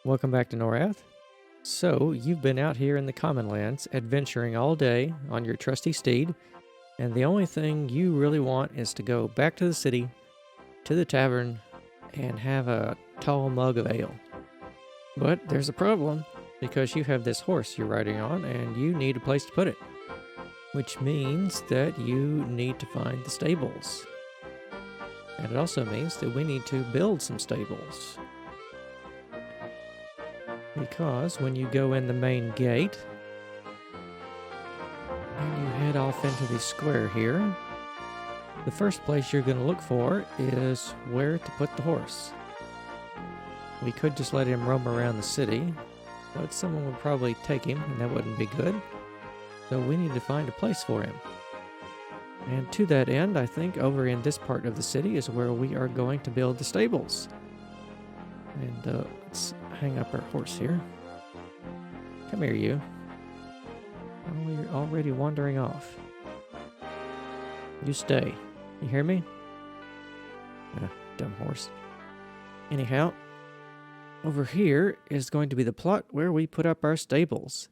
Welcome back to Norrath. So, you've been out here in the Common Lands, adventuring all day on your trusty steed, and the only thing you really want is to go back to the city, to the tavern, and have a tall mug of ale. But there's a problem, because you have this horse you're riding on, and you need a place to put it. Which means that you need to find the stables. And it also means that we need to build some stables. Because when you go in the main gate and you head off into the square here, the first place you're going to look for is where to put the horse. We could just let him roam around the city, but someone would probably take him and that wouldn't be good. So we need to find a place for him. And to that end, I think over in this part of the city is where we are going to build the stables. And let's hang up our horse here. Come here, you. Oh, you're already wandering off. You stay. You hear me? Dumb horse. Anyhow, over here is going to be the plot where we put up our stables.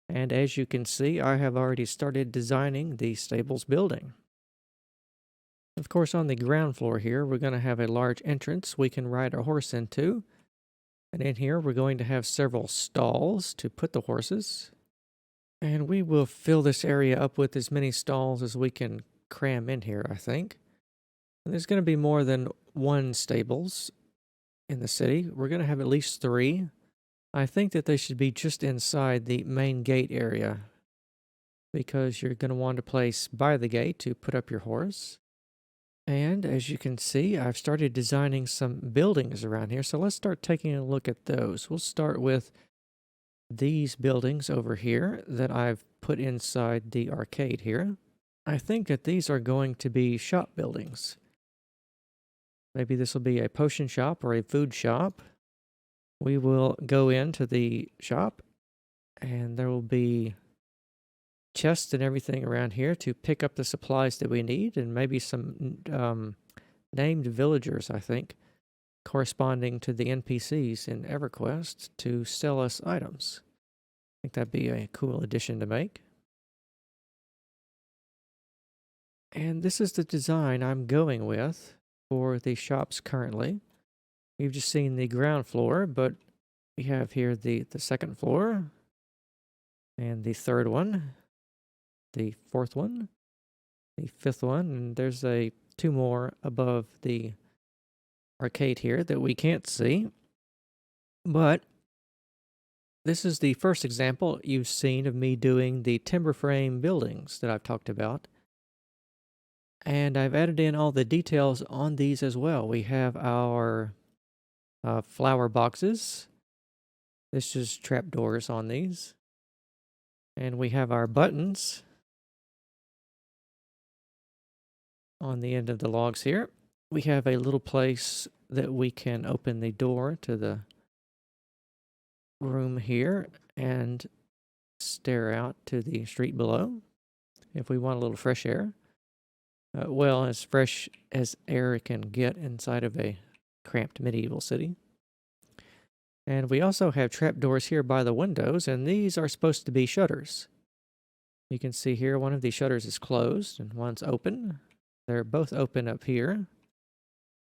And as you can see, I have already started designing the stables building. Of course, on the ground floor here, we're going to have a large entrance we can ride our horse into. And in here, we're going to have several stalls to put the horses. And we will fill this area up with as many stalls as we can cram in here, I think. And there's going to be more than one stables in the city. We're going to have at least 3. I think that they should be just inside the main gate area, because you're going to want a place by the gate to put up your horse. And as you can see, I've started designing some buildings around here. So let's start taking a look at those. We'll start with these buildings over here that I've put inside the arcade here. I think that these are going to be shop buildings. Maybe this will be a potion shop or a food shop. We will go into the shop and there will be chests and everything around here to pick up the supplies that we need, and maybe some named villagers, I think, corresponding to the NPCs in EverQuest to sell us items. I think that'd be a cool addition to make. And this is the design I'm going with for the shops currently. You've just seen the ground floor, but we have here the second floor, and the third one, the fourth one, the fifth one, and there's 2 more above the arcade here that we can't see. But this is the first example you've seen of me doing the timber frame buildings that I've talked about. And I've added in all the details on these as well. We have our flower boxes. This is trapdoors on these. And we have our buttons on the end of the logs here. We have a little place that we can open the door to the room here and stare out to the street below if we want a little fresh air. Well, as fresh as air can get inside of a cramped medieval city. And we also have trapdoors here by the windows, and these are supposed to be shutters. You can see here one of the shutters is closed and one's open. They're both open up here.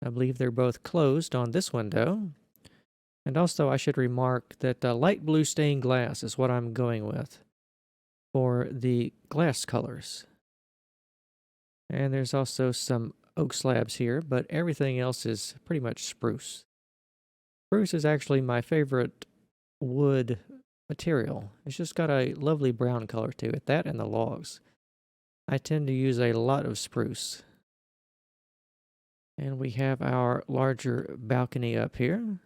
I believe they're both closed on this window. And also I should remark that light blue stained glass is what I'm going with for the glass colors. And there's also some oak slabs here, but everything else is pretty much spruce. Spruce is actually my favorite wood material. It's just got a lovely brown color to it, that and the logs. I tend to use a lot of spruce. And we have our larger balcony up here.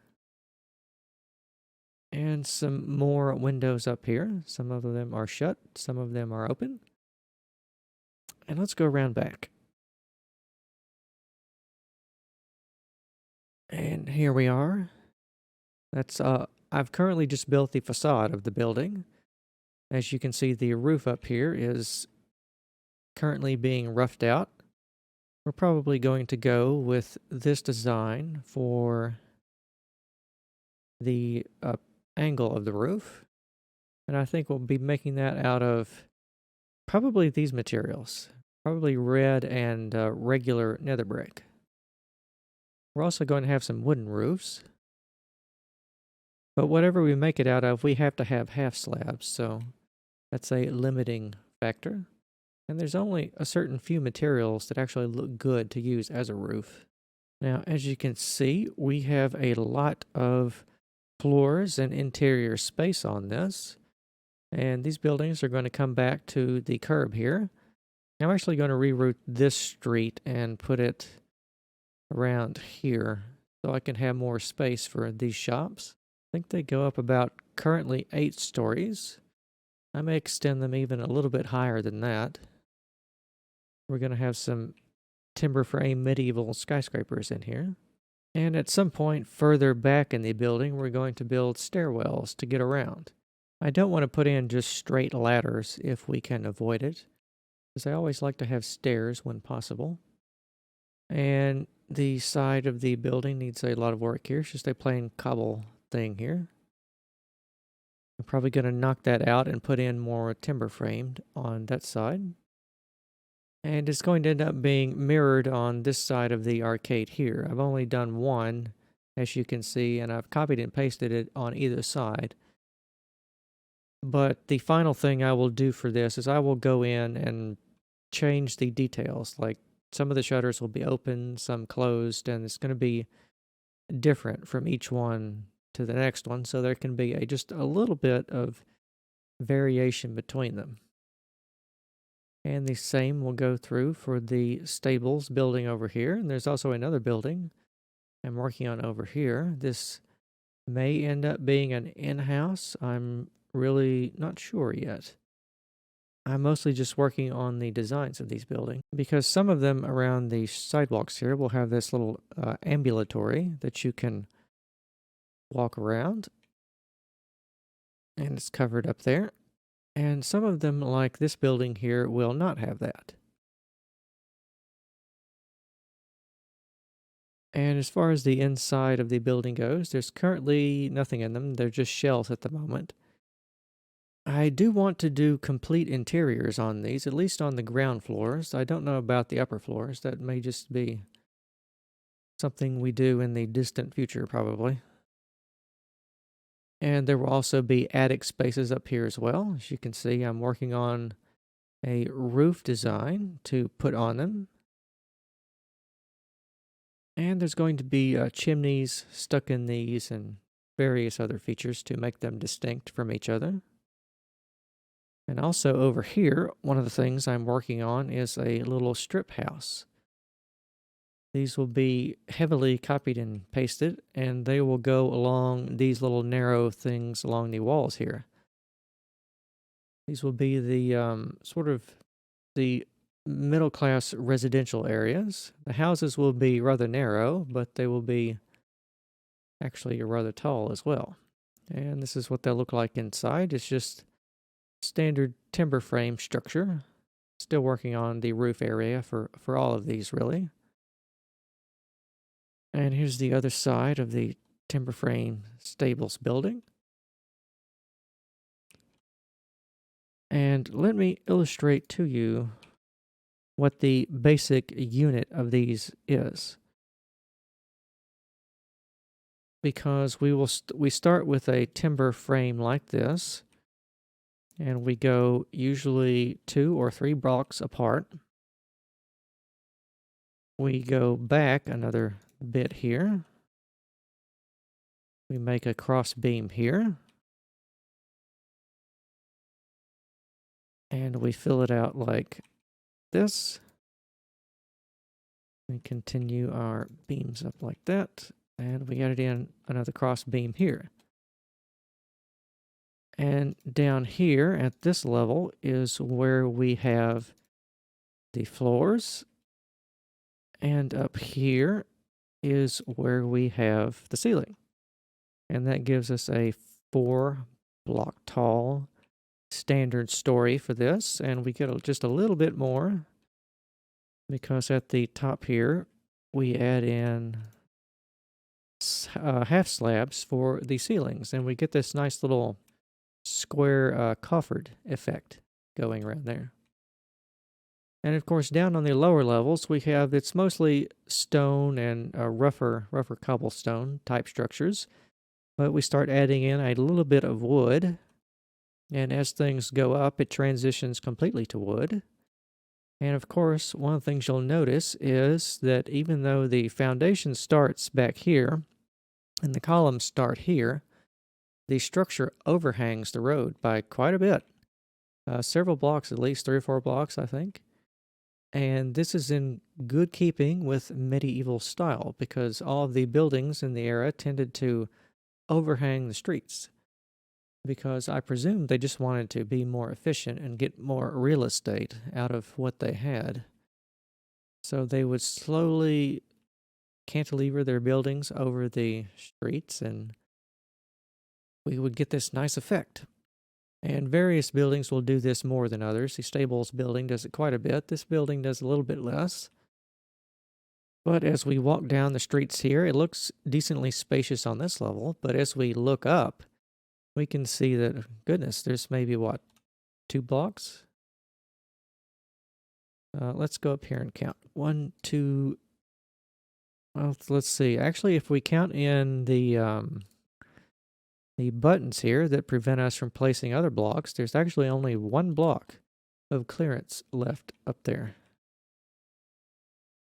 And some more windows up here. Some of them are shut, some of them are open. And let's go around back. And here we are. That's I've currently just built the facade of the building. As you can see, the roof up here is currently being roughed out. We're probably going to go with this design for the angle of the roof. And I think we'll be making that out of probably these materials, probably red and regular nether brick. We're also going to have some wooden roofs. But whatever we make it out of, we have to have half slabs, so that's a limiting factor. And there's only a certain few materials that actually look good to use as a roof. Now, as you can see, we have a lot of floors and interior space on this. And these buildings are going to come back to the curb here. I'm actually going to reroute this street and put it around here so I can have more space for these shops. I think they go up about currently 8 stories. I may extend them even a little bit higher than that. We're going to have some timber frame medieval skyscrapers in here. And at some point further back in the building, we're going to build stairwells to get around. I don't want to put in just straight ladders if we can avoid it, because I always like to have stairs when possible. And the side of the building needs a lot of work here. It's just a plain cobble thing here. I'm probably going to knock that out and put in more timber framed on that side. And it's going to end up being mirrored on this side of the arcade here. I've only done one, as you can see, and I've copied and pasted it on either side. But the final thing I will do for this is I will go in and change the details. Like some of the shutters will be open, some closed, and it's going to be different from each one to the next one. So there can be just a little bit of variation between them. And the same will go through for the stables building over here. And there's also another building I'm working on over here. This may end up being an in-house. I'm really not sure yet. I'm mostly just working on the designs of these buildings because some of them around the sidewalks here will have this little ambulatory that you can walk around. And it's covered up there. And some of them, like this building here, will not have that. And as far as the inside of the building goes, there's currently nothing in them. They're just shells at the moment. I do want to do complete interiors on these, at least on the ground floors. I don't know about the upper floors. That may just be something we do in the distant future, probably. And there will also be attic spaces up here as well. As you can see, I'm working on a roof design to put on them. And there's going to be chimneys stuck in these and various other features to make them distinct from each other. And also over here, one of the things I'm working on is a little strip house. These will be heavily copied and pasted, and they will go along these little narrow things along the walls here. These will be the sort of the middle-class residential areas. The houses will be rather narrow, but they will be actually rather tall as well. And this is what they'll look like inside. It's just standard timber frame structure. Still working on the roof area for all of these, really. And here's the other side of the timber frame stables building. And let me illustrate to you what the basic unit of these is. Because we start with a timber frame like this, and we go usually 2 or 3 blocks apart. We go back another bit here. We make a cross beam here. And we fill it out like this. We continue our beams up like that. And we added in another cross beam here. And down here at this level is where we have the floors. And up here is where we have the ceiling. And that gives us a 4-block tall standard story for this. And we get just a little bit more because at the top here, we add in half slabs for the ceilings, and we get this nice little square coffered effect going around there. And of course, down on the lower levels, we have it's mostly stone and rougher cobblestone type structures. But we start adding in a little bit of wood, and as things go up, it transitions completely to wood. And of course, one of the things you'll notice is that even though the foundation starts back here and the columns start here, the structure overhangs the road by quite a bit. Several blocks, at least 3 or 4 blocks, I think. And this is in good keeping with medieval style because all of the buildings in the era tended to overhang the streets. Because I presume they just wanted to be more efficient and get more real estate out of what they had. So they would slowly cantilever their buildings over the streets, and we would get this nice effect. And various buildings will do this more than others. The stables building does it quite a bit. This building does a little bit less. But as we walk down the streets here, it looks decently spacious on this level. But as we look up, we can see that, goodness, there's maybe, 2 blocks? Let's go up here and count. 1, 2, well, let's see. Actually, if we count in the buttons here that prevent us from placing other blocks, there's actually only 1 block of clearance left up there.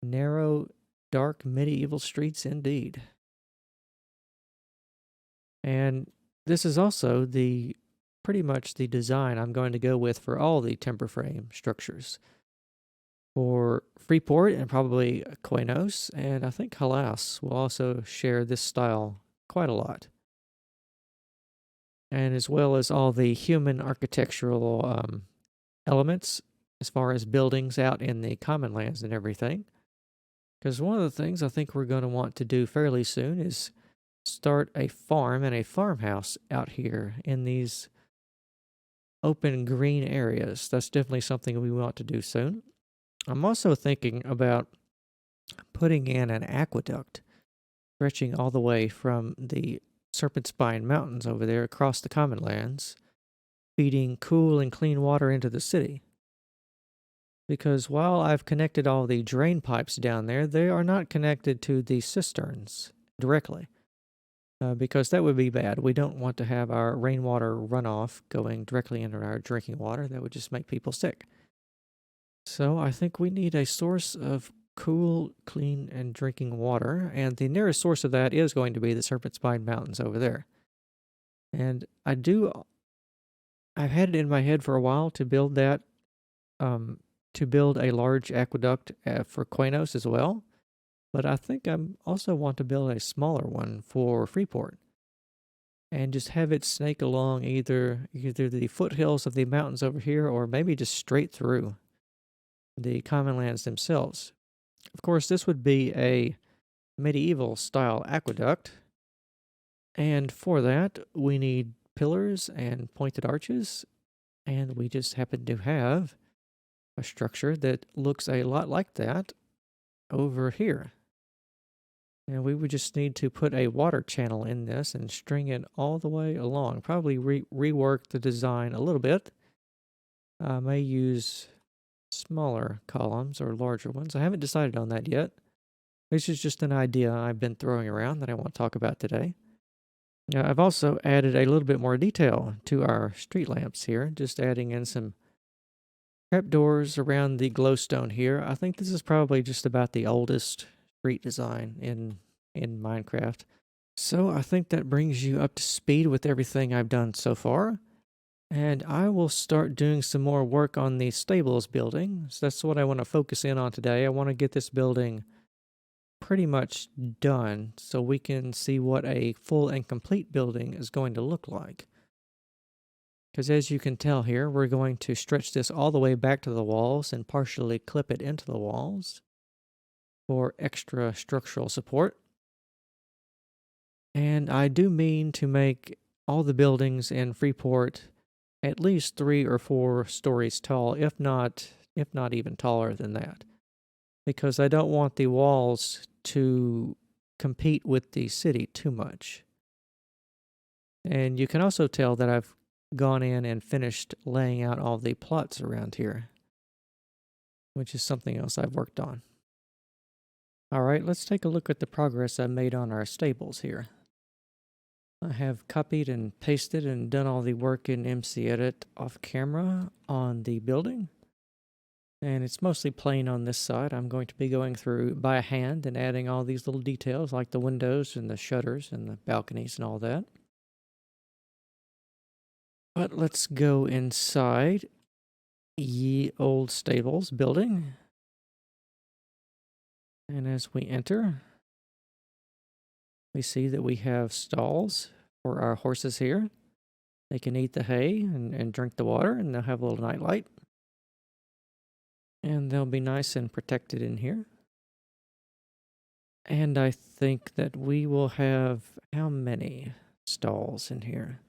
Narrow, dark, medieval streets indeed. And this is also pretty much the design I'm going to go with for all the timber frame structures. For Freeport and probably Quenos, and I think Halas will also share this style quite a lot. And as well as all the human architectural elements as far as buildings out in the common lands and everything. Because one of the things I think we're going to want to do fairly soon is start a farm and a farmhouse out here in these open green areas. That's definitely something we want to do soon. I'm also thinking about putting in an aqueduct stretching all the way from the Serpent Spine Mountains over there across the common lands, feeding cool and clean water into the city. Because while I've connected all the drain pipes down there, they are not connected to the cisterns directly. Because that would be bad. We don't want to have our rainwater runoff going directly into our drinking water. That would just make people sick. So I think we need a source of cool, clean, and drinking water. And the nearest source of that is going to be the Serpent Spine Mountains over there. And I've had it in my head for a while to build that, to build a large aqueduct for Quenos as well. But I think I also want to build a smaller one for Freeport and just have it snake along either the foothills of the mountains over here or maybe just straight through the common lands themselves. Of course, this would be a medieval style aqueduct, and for that we need pillars and pointed arches, and we just happen to have a structure that looks a lot like that over here. And we would just need to put a water channel in this and string it all the way along. Probably rework the design a little bit. I may use smaller columns or larger ones. I haven't decided on that yet. This is just an idea I've been throwing around that I want to talk about today. I've also added a little bit more detail to our street lamps here, just adding in some trapdoors around the glowstone here. I think this is probably just about the oldest street design in Minecraft. So I think that brings you up to speed with everything I've done so far. And I will start doing some more work on the stables building. So that's what I want to focus in on today. I want to get this building pretty much done so we can see what a full and complete building is going to look like. Because as you can tell here, we're going to stretch this all the way back to the walls and partially clip it into the walls for extra structural support. And I do mean to make all the buildings in Freeport at least 3 or 4 stories tall, if not even taller than that. Because I don't want the walls to compete with the city too much. And you can also tell that I've gone in and finished laying out all the plots around here, which is something else I've worked on. All right, let's take a look at the progress I made on our stables here. I have copied and pasted and done all the work in MC Edit off camera on the building. And it's mostly plain on this side. I'm going to be going through by hand and adding all these little details like the windows and the shutters and the balconies and all that. But let's go inside Ye Old Stables building. And as we enter, we see that we have stalls for our horses here. They can eat the hay and drink the water, and they'll have a little nightlight. And they'll be nice and protected in here. And I think that we will have how many stalls in here?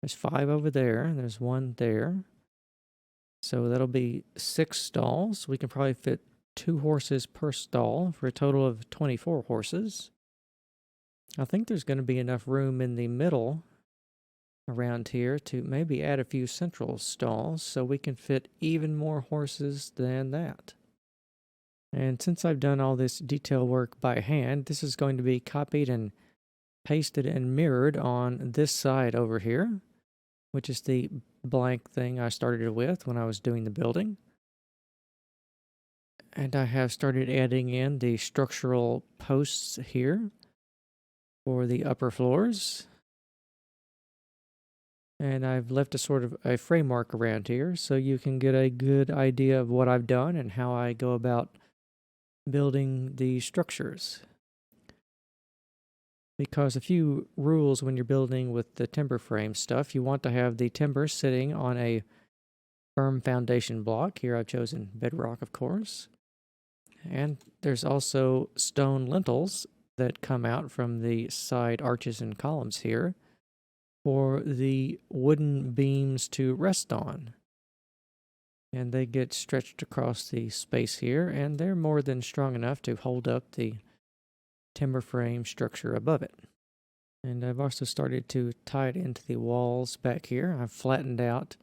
There's 5 over there, and there's 1 there. So that'll be 6 stalls. We can probably fit 2 horses per stall for a total of 24 horses. I think there's going to be enough room in the middle around here to maybe add a few central stalls so we can fit even more horses than that. And since I've done all this detail work by hand, this is going to be copied and pasted and mirrored on this side over here, which is the blank thing I started with when I was doing the building. And I have started adding in the structural posts here for the upper floors. And I've left a sort of a framework around here so you can get a good idea of what I've done and how I go about building the structures. Because a few rules when you're building with the timber frame stuff, you want to have the timber sitting on a firm foundation block. Here I've chosen bedrock, of course. And there's also stone lintels that come out from the side arches and columns here for the wooden beams to rest on. And they get stretched across the space here, and they're more than strong enough to hold up the timber frame structure above it. And I've also started to tie it into the walls back here. I've flattened out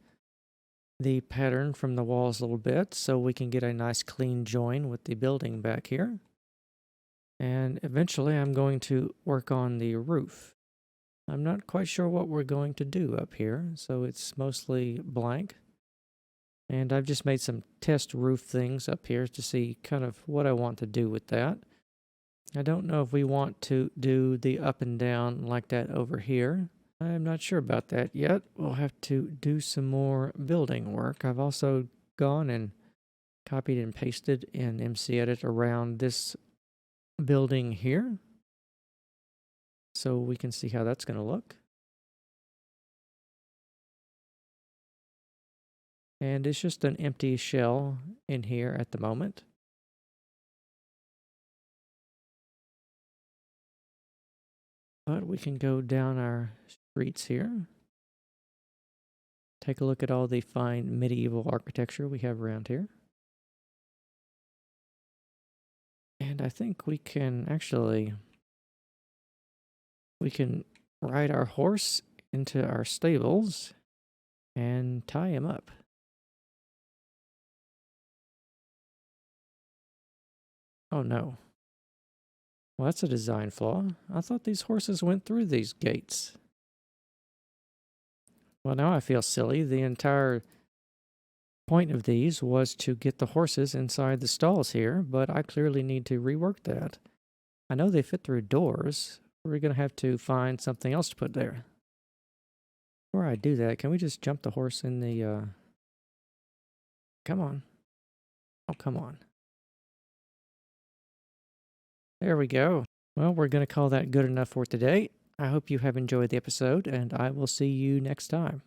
the pattern from the walls a little bit so we can get a nice clean join with the building back here. And eventually I'm going to work on the roof. I'm not quite sure what we're going to do up here, so it's mostly blank. And I've just made some test roof things up here to see kind of what I want to do with that. I don't know if we want to do the up and down like that over here. I'm not sure about that yet. We'll have to do some more building work. I've also gone and copied and pasted in MC Edit around this building here, so we can see how that's going to look. And it's just an empty shell in here at the moment. But we can go down our streets here. Take a look at all the fine medieval architecture we have around here. And I think we can ride our horse into our stables and tie him up. Oh no. Well, that's a design flaw. I thought these horses went through these gates. Well, now I feel silly. The entire point of these was to get the horses inside the stalls here, but I clearly need to rework that. I know they fit through doors. We're going to have to find something else to put there. Before I do that, can we just jump the horse in the... Come on. Oh, come on. There we go. Well, we're going to call that good enough for today. I hope you have enjoyed the episode, and I will see you next time.